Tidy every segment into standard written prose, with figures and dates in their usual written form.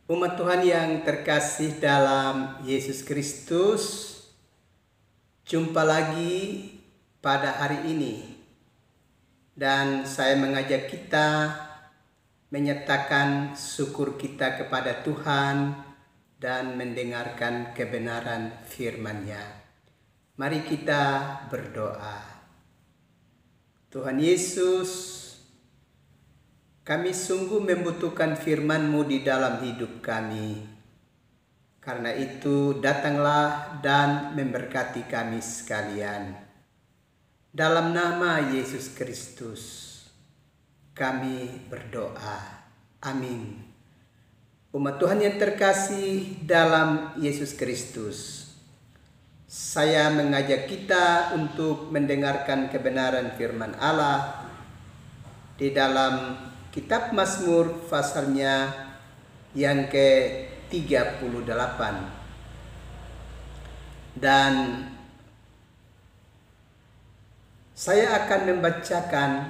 Umat Tuhan yang terkasih dalam Yesus Kristus, jumpa lagi pada hari ini. Dan saya mengajak kita menyatakan syukur kita kepada Tuhan dan mendengarkan kebenaran firman-Nya. Mari kita berdoa. Tuhan Yesus, kami sungguh membutuhkan firman-Mu di dalam hidup kami. Karena itu datanglah dan memberkati kami sekalian. Dalam nama Yesus Kristus kami berdoa. Amin. Umat Tuhan yang terkasih dalam Yesus Kristus, saya mengajak kita untuk mendengarkan kebenaran firman Allah di dalam Kitab Mazmur pasalnya yang ke-38. Dan saya akan membacakan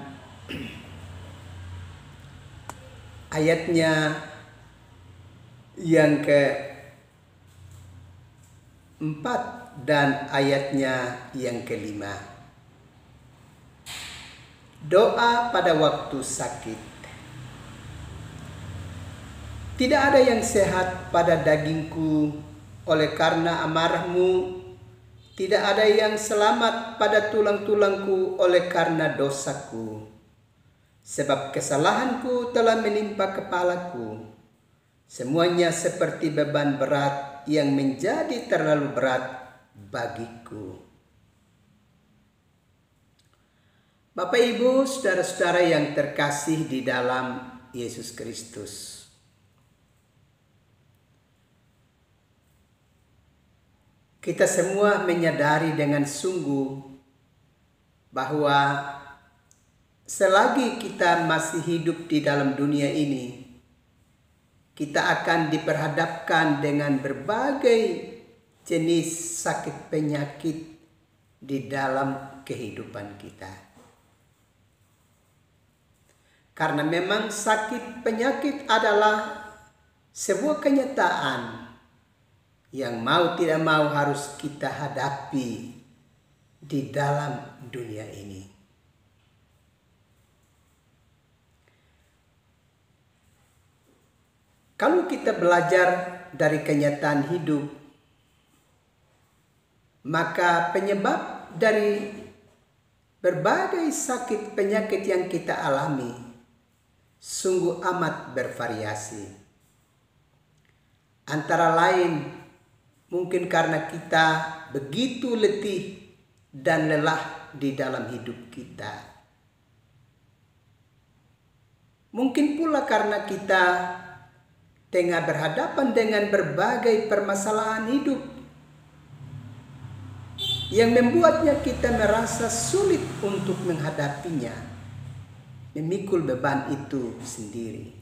ayatnya yang ke-4 dan ayatnya yang ke-5. Doa pada waktu sakit. Tidak ada yang sehat pada dagingku oleh karena amarah-Mu. Tidak ada yang selamat pada tulang-tulangku oleh karena dosaku. Sebab kesalahanku telah menimpa kepalaku. Semuanya seperti beban berat yang menjadi terlalu berat bagiku. Bapak, Ibu, saudara-saudara yang terkasih di dalam Yesus Kristus. Kita semua menyadari dengan sungguh bahwa selagi kita masih hidup di dalam dunia ini, kita akan diperhadapkan dengan berbagai jenis sakit penyakit di dalam kehidupan kita. Karena memang sakit penyakit adalah sebuah kenyataan yang mau tidak mau harus kita hadapi di dalam dunia ini. Kalau kita belajar dari kenyataan hidup, maka penyebab dari berbagai sakit penyakit yang kita alami sungguh amat bervariasi. Antara lain, mungkin karena kita begitu letih dan lelah di dalam hidup kita. Mungkin pula karena kita tengah berhadapan dengan berbagai permasalahan hidup yang membuatnya kita merasa sulit untuk menghadapinya, memikul beban itu sendiri.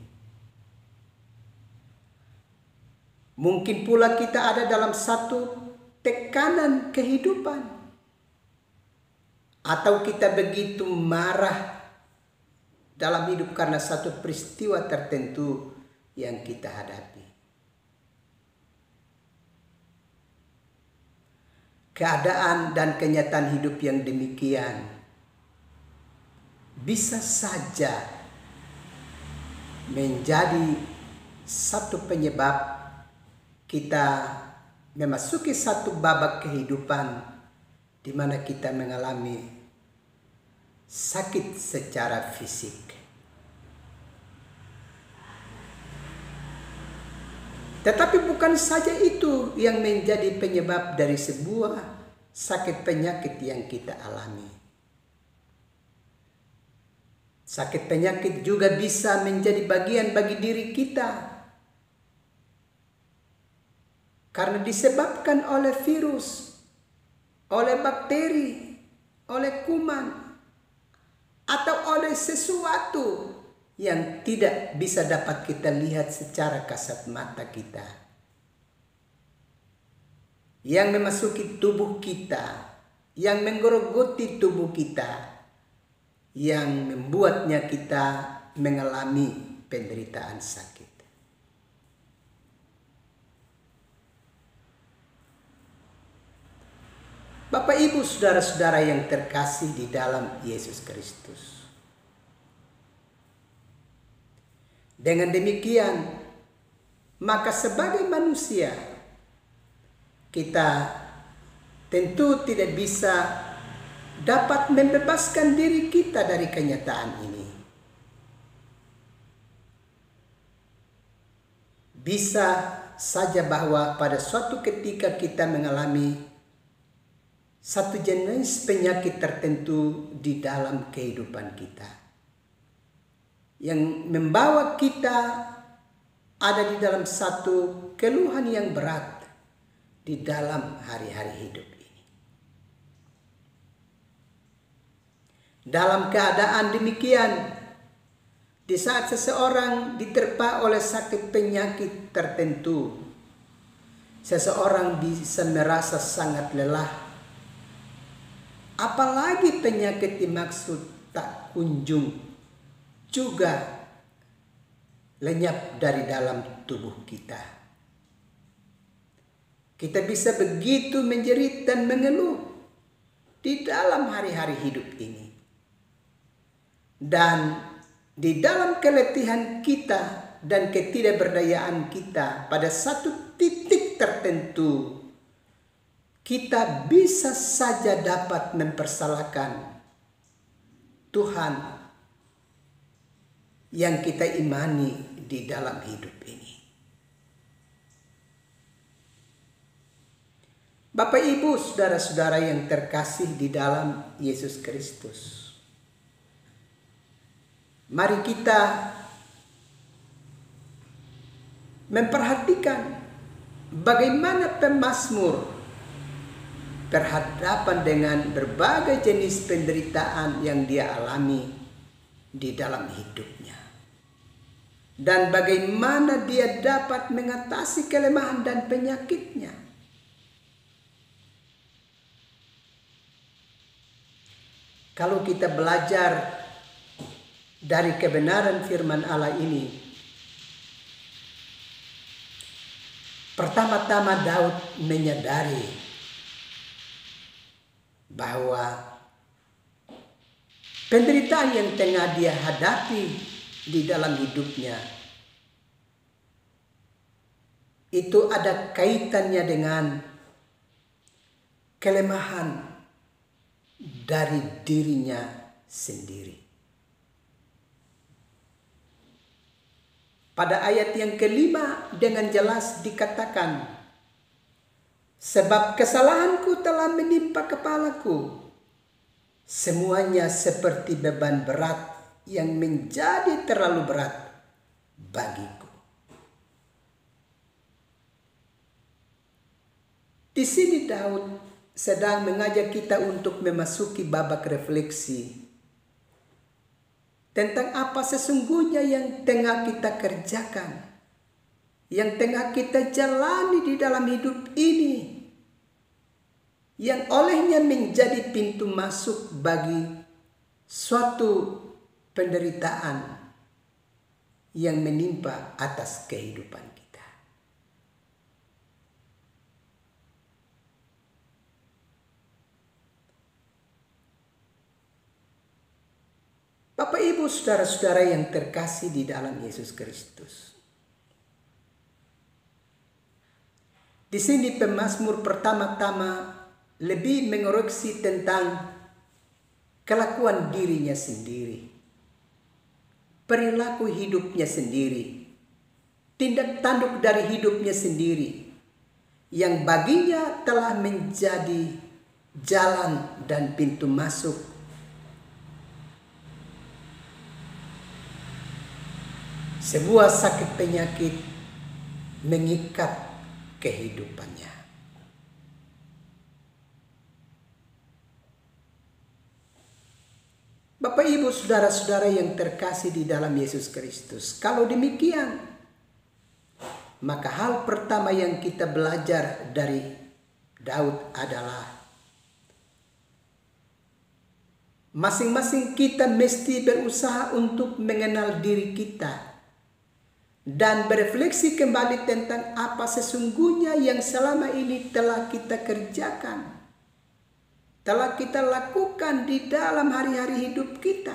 Mungkin pula kita ada dalam satu tekanan kehidupan, atau kita begitu marah dalam hidup karena satu peristiwa tertentu yang kita hadapi. Keadaan dan kenyataan hidup yang demikian bisa saja menjadi satu penyebab kita memasuki satu babak kehidupan di mana kita mengalami sakit secara fisik. Tetapi bukan saja itu yang menjadi penyebab dari sebuah sakit penyakit yang kita alami. Sakit penyakit juga bisa menjadi bagian bagi diri kita. Karena disebabkan oleh virus, oleh bakteri, oleh kuman, atau oleh sesuatu yang tidak bisa dapat kita lihat secara kasat mata kita. Yang memasuki tubuh kita, yang menggerogoti tubuh kita, yang membuatnya kita mengalami penderitaan sakit. Bapak Ibu saudara-saudara yang terkasih di dalam Yesus Kristus. Dengan demikian, maka sebagai manusia, kita tentu tidak bisa dapat membebaskan diri kita dari kenyataan ini. Bisa saja bahwa pada suatu ketika kita mengalami satu jenis penyakit tertentu di dalam kehidupan kita, yang membawa kita ada di dalam satu keluhan yang berat di dalam hari-hari hidup ini. Dalam keadaan demikian, di saat seseorang diterpa oleh sakit penyakit tertentu, seseorang bisa merasa sangat lelah. Apalagi penyakit dimaksud tak kunjung juga lenyap dari dalam tubuh kita. Kita bisa begitu menjerit dan mengeluh di dalam hari-hari hidup ini. Dan di dalam keletihan kita dan ketidakberdayaan kita pada satu titik tertentu, kita bisa saja dapat mempersalahkan Tuhan yang kita imani di dalam hidup ini. Bapak Ibu saudara-saudara yang terkasih di dalam Yesus Kristus, mari kita memperhatikan bagaimana pemazmur berhadapan dengan berbagai jenis penderitaan yang dia alami di dalam hidupnya, dan bagaimana dia dapat mengatasi kelemahan dan penyakitnya. Kalau kita belajar dari kebenaran firman Allah ini, pertama-tama Daud menyadari bahwa penderitaan yang tengah dia hadapi di dalam hidupnya itu ada kaitannya dengan kelemahan dari dirinya sendiri. Pada ayat yang kelima dengan jelas dikatakan, sebab kesalahanku telah menimpa kepalaku, semuanya seperti beban berat yang menjadi terlalu berat bagiku. Di sini Daud sedang mengajak kita untuk memasuki babak refleksi tentang apa sesungguhnya yang tengah kita kerjakan, yang tengah kita jalani di dalam hidup ini, yang olehnya menjadi pintu masuk bagi suatu penderitaan yang menimpa atas kehidupan kita. Bapak Ibu saudara-saudara yang terkasih di dalam Yesus Kristus, di sini pemazmur pertama-tama lebih mengoreksi tentang kelakuan dirinya sendiri, perilaku hidupnya sendiri, tindak tanduk dari hidupnya sendiri, yang baginya telah menjadi jalan dan pintu masuk sebuah sakit penyakit mengikat kehidupannya. Bapak Ibu saudara-saudara yang terkasih di dalam Yesus Kristus, kalau demikian, maka hal pertama yang kita belajar dari Daud adalah masing-masing kita mesti berusaha untuk mengenal diri kita dan berefleksi kembali tentang apa sesungguhnya yang selama ini telah kita kerjakan telah kita lakukan di dalam hari-hari hidup kita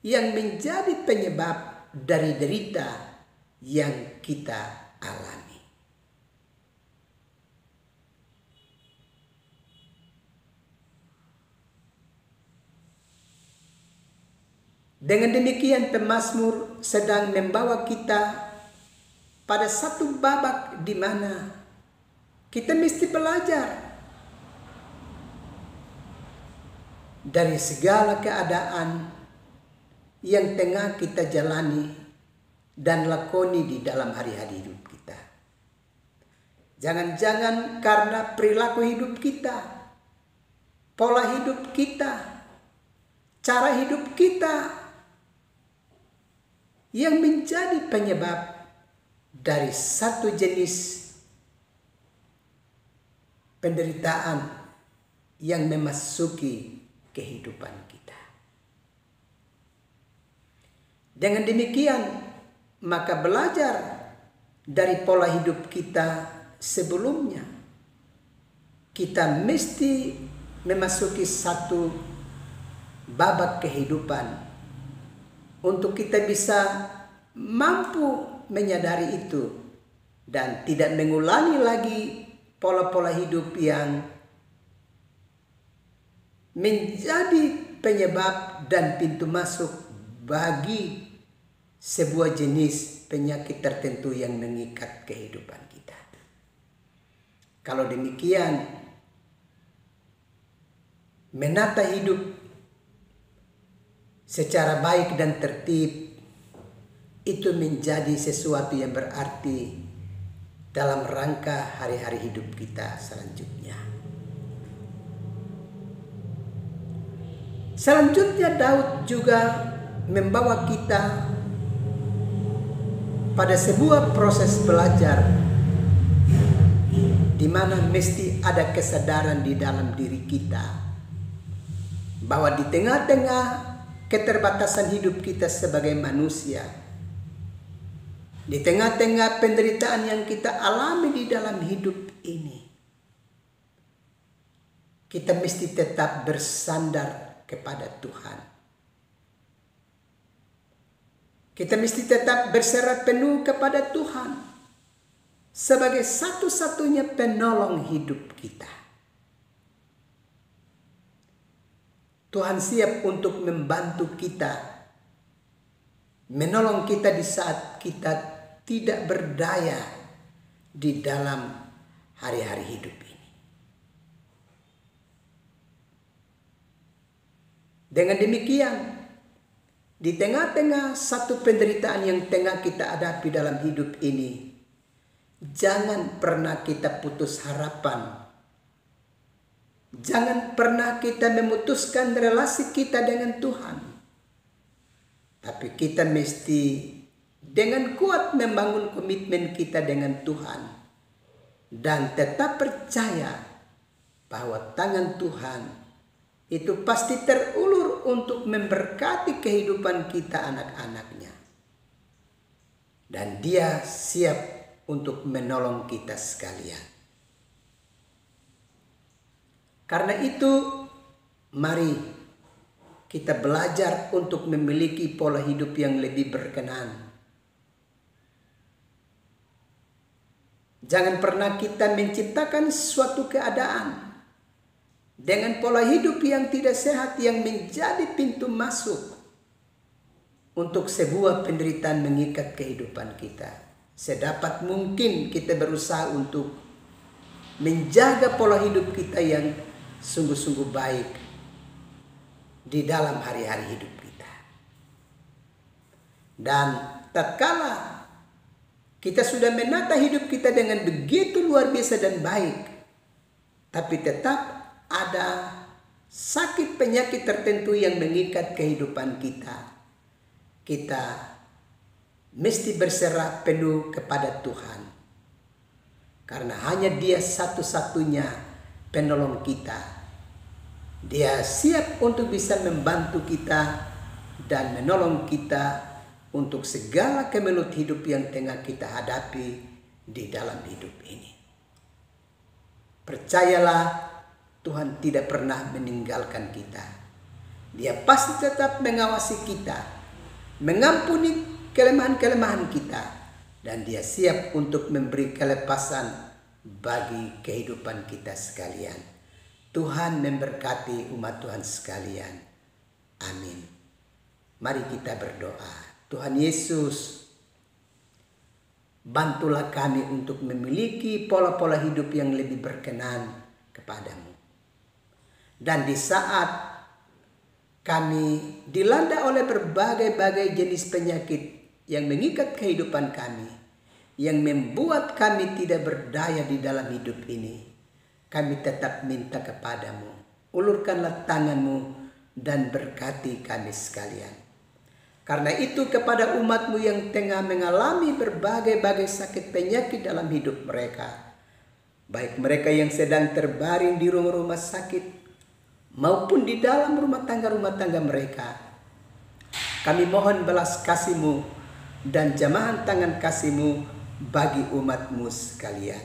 yang menjadi penyebab dari derita yang kita alami. Dengan demikian pemazmur sedang membawa kita pada satu babak di mana kita mesti belajar dari segala keadaan yang tengah kita jalani dan lakoni di dalam hari-hari hidup kita. Jangan-jangan karena perilaku hidup kita, pola hidup kita, cara hidup kita yang menjadi penyebab dari satu jenis penderitaan yang memasuki kehidupan kita. Dengan demikian, maka belajar dari pola hidup kita sebelumnya, kita mesti memasuki satu babak kehidupan untuk kita bisa mampu menyadari itu dan tidak mengulangi lagi pola-pola hidup yang menjadi penyebab dan pintu masuk bagi sebuah jenis penyakit tertentu yang mengikat kehidupan kita. Kalau demikian, menata hidup secara baik dan tertib itu menjadi sesuatu yang berarti dalam rangka hari-hari hidup kita selanjutnya. Selanjutnya Daud juga membawa kita pada sebuah proses belajar di mana mesti ada kesadaran di dalam diri kita bahwa di tengah-tengah keterbatasan hidup kita sebagai manusia, di tengah-tengah penderitaan yang kita alami di dalam hidup ini, kita mesti tetap bersandar kepada Tuhan. Kita mesti tetap berserah penuh kepada Tuhan sebagai satu-satunya penolong hidup kita. Tuhan siap untuk membantu kita, menolong kita di saat kita tidak berdaya di dalam hari-hari hidup ini. Dengan demikian, di tengah-tengah satu penderitaan yang tengah kita hadapi dalam hidup ini, jangan pernah kita putus harapan. Jangan pernah kita memutuskan relasi kita dengan Tuhan. Tapi kita mesti dengan kuat membangun komitmen kita dengan Tuhan dan tetap percaya bahwa tangan Tuhan itu pasti terulur untuk memberkati kehidupan kita anak-anaknya. Dan Dia siap untuk menolong kita sekalian. Karena itu, mari kita belajar untuk memiliki pola hidup yang lebih berkenan. Jangan pernah kita menciptakan suatu keadaan dengan pola hidup yang tidak sehat yang menjadi pintu masuk untuk sebuah penderitaan mengikat kehidupan kita. Sedapat mungkin kita berusaha untuk menjaga pola hidup kita yang sungguh-sungguh baik di dalam hari-hari hidup kita. Dan tatkala kita sudah menata hidup kita dengan begitu luar biasa dan baik, tapi tetap ada sakit penyakit tertentu yang mengikat kehidupan kita. Kita mesti berserah penuh kepada Tuhan. Karena hanya Dia satu-satunya penolong kita. Dia siap untuk bisa membantu kita dan menolong kita untuk segala kemelut hidup yang tengah kita hadapi di dalam hidup ini. Percayalah Tuhan tidak pernah meninggalkan kita. Dia pasti tetap mengawasi kita, mengampuni kelemahan-kelemahan kita, dan dia siap untuk memberi kelepasan bagi kehidupan kita sekalian. Tuhan memberkati umat Tuhan sekalian. Amin. Mari kita berdoa. Tuhan Yesus, bantulah kami untuk memiliki pola-pola hidup yang lebih berkenan kepadamu. Dan di saat kami dilanda oleh berbagai-bagai jenis penyakit yang mengikat kehidupan kami, yang membuat kami tidak berdaya di dalam hidup ini, kami tetap minta kepadamu, ulurkanlah tanganmu dan berkati kami sekalian. Karena itu kepada umatmu yang tengah mengalami berbagai-bagai sakit penyakit dalam hidup mereka, baik mereka yang sedang terbaring di rumah-rumah sakit maupun di dalam rumah tangga mereka, kami mohon belas kasih-Mu dan jamahan tangan kasih-Mu bagi umat-Mu sekalian.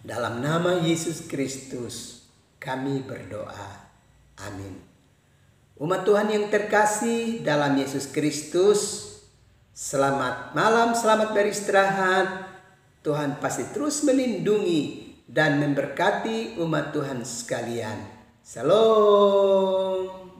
Dalam nama Yesus Kristus kami berdoa. Amin. Umat Tuhan yang terkasih dalam Yesus Kristus, selamat malam, selamat beristirahat. Tuhan pasti terus melindungi dan memberkati umat Tuhan sekalian. Shalom.